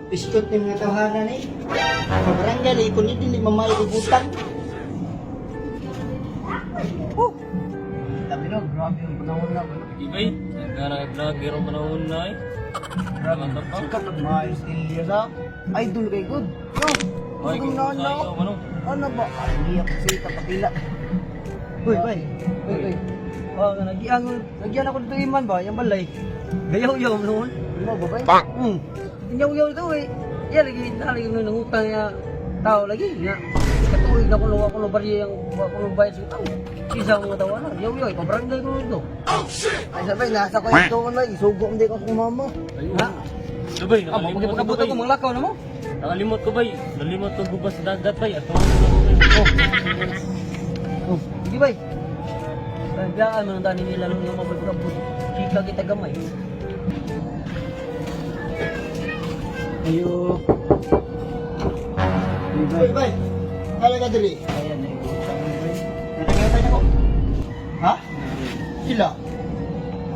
Biskot ni mga tawanan eh. Kabarangay eh, kung hindi mamay ibutang. Sabi no, grabe yung panahon na. Ibay, nagkara-vlogger ang panahon na eh. Grabe, sikat na maayos nila sa idol kay good. No, Ay, kung na ano? ano? Ano ba? Ay, hindi ako sita patila. Uy, bay. Uy. Oh, nagyan ako dito iman ba? Yung balay. Gayaw-yaw noon. Ano ba, bay? Yaw-yaw ito eh. Yan, lagi nung nangutang niya tao lagi. Nga, katuwig na kulo bariya yung kulo bayad sa tao. Isa ang mga tawa na. Yaw-yaw, ipabarangay ko nito. Ay, sabay, nasa ko yung tuon bay. Isugo hindi ko kung mama. Ha? Sabay, Magkabot ako, mga lakaw na mo. Nakalimot ko bay. Nalimot ko gubas sa dagat bay. At tawag ko na ko bay. Oh, hindi bay. Biyaan mo nang dani nila nung yung mabagkabot. Chika kita gamay. Ayo. Bay, bay. Kala ka diri. Ayan na ito. Nakangatan ako. Ha? Sila?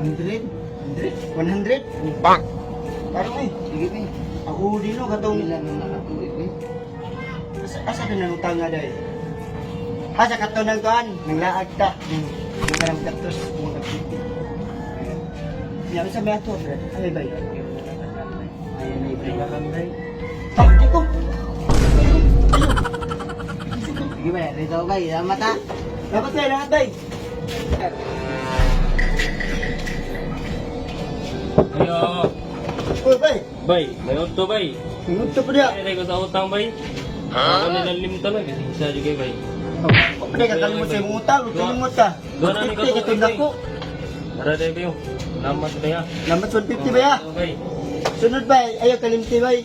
100? 100? Bang! Parang eh. Sige bay. Ako din no, katong ilan ang nakatuloy bay. Asa ka nanutang nga dahil? Asa ka to ng kaan? Nang laag ta. Yung karang katos. Mga kapiti. Yan, sa may ato, Brad. Ay, bay. Ayan na ibay. Takti ko! Sige bay, rito bay. Salamat ha. Dapat bay, salamat bay. Ayo. Uy, bay. Bay, may auto bay. Sinod to pa niya. Ay, ko sa utang bay. Ako nilalimtan na kasi isa di kay bay. Pwede ka kalimot sa yung utang. Kalimot ka. Doon na ni ka 150 katulad ko. Para dai bayo. Lamat ba ya? Lamat 150 ba ya? Bay. Sunod bay. Ayaw kalimti bay.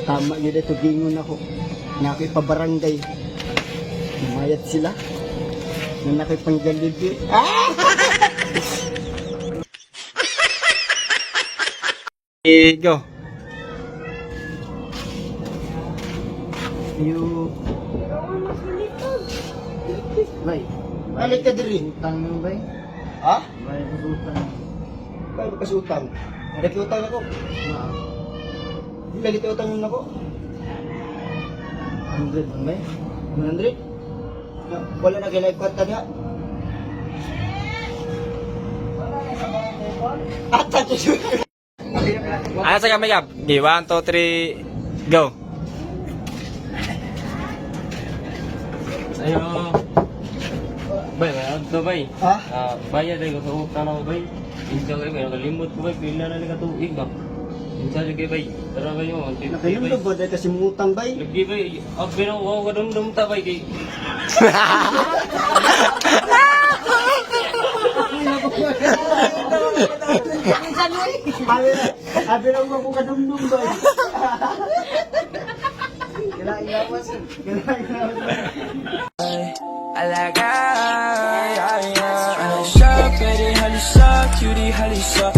Tama yun ito. Gingon ako. Nakoy pabarangay. Umayat sila. Na nakoy panggalibi. Ah! Go. You. Bay. Balik ka diri. Utang mo ba? Ha? Bayad ko utang. Kaya ba kasi utang? Lagi utang ako. Lagi tayo utang ako. 100 ba? 100? Wala na kailangan kwenta niya. At sa Ano sa kami Gab? Okay, 1, 2, 3, go. Ayo. Bay, may auto bay. Ha? Bayad ay ko sa utang na bay. Insa kay bay, nakalimot ko bay, pila na ni katuig ba. Insa kay bay. Tara bay mo, Nakayundog ba dahil kasi mutang bay? lagi bay, abi na wow kadumdum ta bay kay. Abi lang mo kung kadumdum bay. Kailangan ilawas. I like I like sharp, pretty, honey, so cutie, honey, so